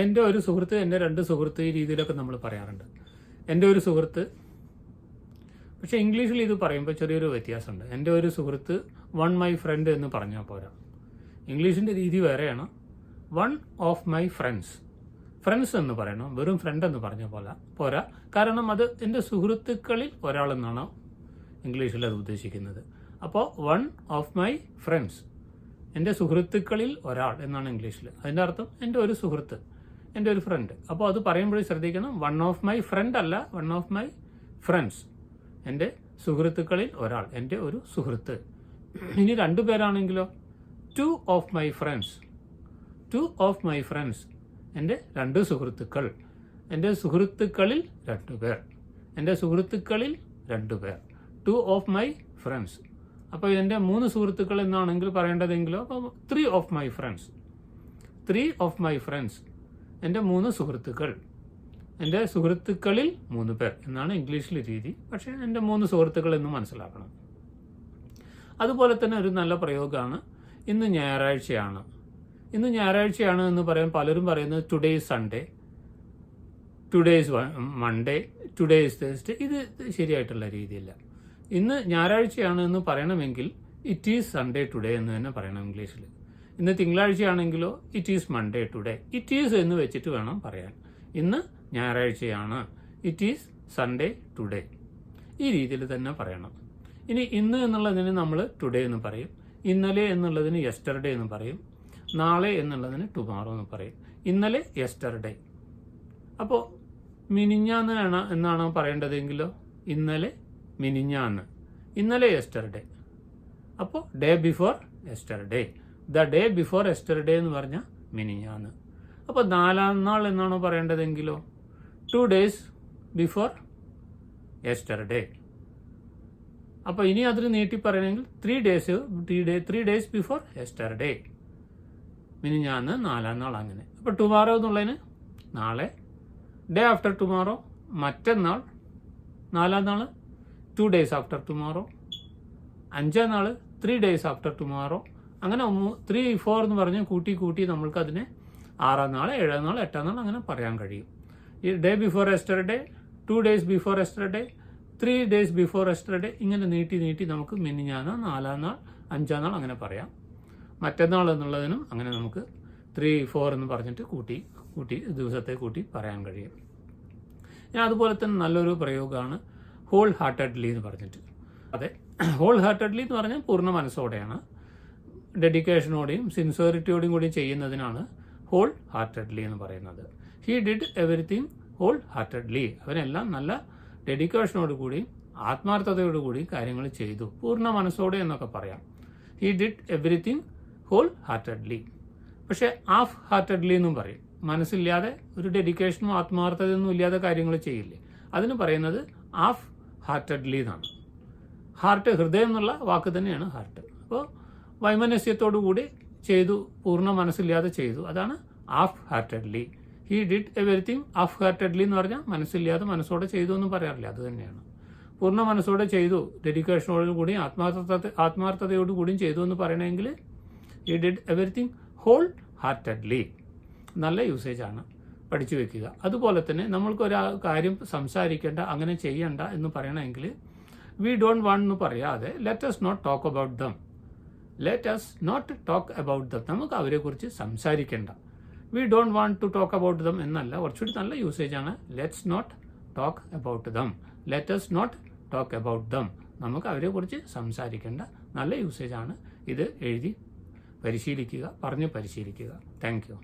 എൻ്റെ ഒരു സുഹൃത്ത്, എൻ്റെ രണ്ട് സുഹൃത്ത്, ഈ രീതിയിലൊക്കെ നമ്മൾ പറയാറുണ്ട്. എൻ്റെ ഒരു സുഹൃത്ത്, പക്ഷേ ഇംഗ്ലീഷിൽ ഇത് പറയുമ്പോൾ ചെറിയൊരു വ്യത്യാസമുണ്ട്. എൻ്റെ ഒരു സുഹൃത്ത്, വൺ മൈ ഫ്രണ്ട് എന്ന് പറഞ്ഞാൽ പോരാ. ഇംഗ്ലീഷിൻ്റെ രീതി വേറെയാണ്. One of my friends, friends എന്ന് പറയണം, വെറും ഫ്രണ്ട് എന്ന് പറഞ്ഞ പോലെ പോരാ. കാരണം അത് എൻ്റെ സുഹൃത്തുക്കളിൽ ഒരാളെന്നാണ് ഇംഗ്ലീഷിൽ അത് ഉദ്ദേശിക്കുന്നത്. അപ്പോൾ വൺ ഓഫ് മൈ ഫ്രണ്ട്സ്, എൻ്റെ സുഹൃത്തുക്കളിൽ ഒരാൾ എന്നാണ് ഇംഗ്ലീഷിൽ. അതിൻ്റെ അർത്ഥം എൻ്റെ ഒരു സുഹൃത്ത്, എൻ്റെ ഒരു ഫ്രണ്ട്. അപ്പോൾ അത് പറയുമ്പോഴും ശ്രദ്ധിക്കണം, വൺ ഓഫ് മൈ ഫ്രണ്ട് അല്ല, വൺ ഓഫ് മൈ ഫ്രണ്ട്സ്, എൻ്റെ സുഹൃത്തുക്കളിൽ ഒരാൾ, എൻ്റെ ഒരു സുഹൃത്ത്. ഇനി രണ്ടു പേരാണെങ്കിലോ, two of my friends, two of my friends, എൻ്റെ രണ്ട് സുഹൃത്തുക്കൾ, എൻ്റെ സുഹൃത്തുക്കളിൽ രണ്ടുപേർ, എൻ്റെ സുഹൃത്തുക്കളിൽ രണ്ടുപേർ, ടു ഓഫ് മൈ ഫ്രണ്ട്സ്. അപ്പോൾ എൻ്റെ മൂന്ന് സുഹൃത്തുക്കൾ എന്നാണെങ്കിൽ പറയേണ്ടതെങ്കിലോ, അപ്പോൾ three of my friends, three of my friends, എൻ്റെ മൂന്ന് സുഹൃത്തുക്കൾ, എൻ്റെ സുഹൃത്തുക്കളിൽ മൂന്ന് പേർ എന്നാണ് ഇംഗ്ലീഷിൽ രീതി. പക്ഷേ എൻ്റെ മൂന്ന് സുഹൃത്തുക്കൾ എന്ന് മനസ്സിലാക്കണം. അതുപോലെ തന്നെ ഒരു നല്ല പ്രയോഗമാണ് ഇന്ന് ഞായറാഴ്ചയാണ്. ഇന്ന് ഞായറാഴ്ചയാണ് എന്ന് പറയാൻ പലരും പറയുന്നത് today is Sunday, today is Monday, today is Thursday. ഇത് ശരിയായിട്ടുള്ള രീതിയില്ല. ഇന്ന് ഞായറാഴ്ചയാണ് എന്ന് പറയണമെങ്കിൽ ഇറ്റ് ഈസ് സൺഡേ ടുഡേ എന്ന് തന്നെ പറയണം ഇംഗ്ലീഷിൽ. ഇന്ന് തിങ്കളാഴ്ചയാണെങ്കിലോ it is Monday today, it is എന്ന് വെച്ചിട്ട് വേണം പറയാൻ. ഇന്ന് ഞായറാഴ്ചയാണ്, ഇറ്റ് ഈസ് സൺഡേ ടുഡേ, ഈ രീതിയിൽ തന്നെ പറയണം. ഇനി ഇന്ന് എന്നുള്ളതിന് നമ്മൾ ടുഡേ എന്ന് പറയും, ഇന്നലെ എന്നുള്ളതിന് യെസ്റ്റർഡേ എന്ന് പറയും, നാളെ എന്നുള്ളതിന് ടുമാറോ എന്ന് പറയും. ഇന്നലെ യെസ്റ്റർഡേ. അപ്പോൾ മിനിഞ്ഞാന്ന് എന്നാണ് പറയേണ്ടതെങ്കിലോ ഇന്നലെ മിനിഞ്ഞാന്ന്, ഇന്നലെ യെസ്റ്റർഡേ. അപ്പോൾ day before yesterday, the day before yesterday എന്ന് പറഞ്ഞാൽ മിനിഞ്ഞാന്ന്. അപ്പോൾ നാലാം നാൾ എന്നാണോ പറയേണ്ടതെങ്കിലോ ടു ഡേയ്സ് ബിഫോർ യെസ്റ്റർഡേ. അപ്പോൾ ഇനി അതിന് നീട്ടി പറയണമെങ്കിൽ ത്രീ ഡേയ്സ് ബിഫോർ യെസ്റ്റർഡേ, മിനിഞ്ഞാന്ന്, നാലാം നാൾ, അങ്ങനെ. അപ്പോൾ ടുമാറോ എന്നുള്ളതിന് നാളെ, ഡേ ആഫ്റ്റർ ടുമാറോ മറ്റന്നാൾ, നാലാം നാൾ 2 days ആഫ്റ്റർ ടുമാറോ, അഞ്ചാം നാൾ 3 days ആഫ്റ്റർ ടുമാറോ. അങ്ങനെ 3, 4 എന്ന് പറഞ്ഞ് കൂട്ടി നമ്മൾക്ക് അതിനെ ആറാം നാൾ, ഏഴാം നാൾ, എട്ടാം നാൾ അങ്ങനെ പറയാൻ കഴിയും. ഈ day before yesterday, 2 days before yesterday, 3 days before yesterday, ഇങ്ങനെ നീട്ടി നമുക്ക് മിനിഞ്ഞാന്ന്, നാലാം നാൾ, അഞ്ചാം നാൾ അങ്ങനെ പറയാം. മറ്റന്നാൾ എന്നുള്ളതിനും അങ്ങനെ നമുക്ക് 3, 4 എന്ന് പറഞ്ഞിട്ട് കൂട്ടി ദിവസത്തെ കൂട്ടി പറയാൻ കഴിയും. ഇനി അതുപോലെ തന്നെ നല്ലൊരു പ്രയോഗമാണ് ഹോൾ ഹാർട്ടഡ്ലി എന്ന് പറഞ്ഞിട്ട്. അതെ, ഹോൾ ഹാർട്ടഡ്ലി എന്ന് പറഞ്ഞാൽ പൂർണ്ണ മനസ്സോടെയാണ്, ഡെഡിക്കേഷനോടെയും സിൻസിയറിറ്റിയോടെയും കൂടി ചെയ്യുന്നതിനാണ് ഹോൾ ഹാർട്ടഡ്ലി എന്ന് പറയുന്നത്. He did everything wholeheartedly, അവനെല്ലാം നല്ല ഡെഡിക്കേഷനോട് കൂടി ആത്മാർത്ഥതയോടുകൂടി കാര്യങ്ങൾ ചെയ്തു, പൂർണ്ണ മനസ്സോടെ എന്നൊക്കെ പറയാം. He did everything wholeheartedly. പക്ഷേ ഹാഫ് ഹാർട്ടഡ്ലി എന്നും പറയും. മനസ്സില്ലാതെ, ഒരു ഡെഡിക്കേഷനും ആത്മാർത്ഥതയൊന്നും ഇല്ലാതെ കാര്യങ്ങൾ ചെയ്യില്ലേ, അതിന് പറയുന്നത് ഹാഫ് ഹാർട്ടഡ്ലി എന്നാണ്. ഹാർട്ട്, ഹൃദയം എന്നുള്ള വാക്ക് തന്നെയാണ് ഹാർട്ട്. അപ്പോൾ വൈമനസ്യത്തോടു കൂടി ചെയ്തു, പൂർണ്ണ മനസ്സില്ലാതെ ചെയ്തു, അതാണ് half heartedly. He did everything half heartedly എന്ന് പറഞ്ഞാൽ മനസ്സില്ലാതെ മനസ്സോടെ ചെയ്തു എന്ന് പറയാറില്ല, അത് തന്നെയാണ്. പൂർണ്ണ മനസ്സോടെ ചെയ്തു, ഡെഡിക്കേഷനോടു കൂടി ആത്മാർത്ഥതയോടുകൂടിയും ചെയ്തു എന്ന് പറയണമെങ്കിൽ he did everything wholeheartedly. നല്ല യൂസേജാണ്, പഠിച്ചു വെക്കുക. അതുപോലെ തന്നെ നമ്മൾക്കൊരു കാര്യം സംസാരിക്കേണ്ട, അങ്ങനെ ചെയ്യണ്ട എന്ന് പറയണമെങ്കിൽ വി ഡോണ്ട് വാണ്ട് എന്ന് പറയാതെ let us not talk about them, let us not talk about them, നമുക്ക് അവരെക്കുറിച്ച് സംസാരിക്കേണ്ട. We don't want to talk about them എന്നല്ല, കുറച്ചുകൂടി നല്ല യൂസേജാണ് let's not talk about them, let us not talk about them, നമുക്ക് അവരെക്കുറിച്ച് സംസാരിക്കേണ്ട. നല്ല യൂസേജാണ് ഇത്. എഴുതി പരിശീലിക്കുക, പറഞ്ഞ് പരിശീലിക്കുക. Thank you.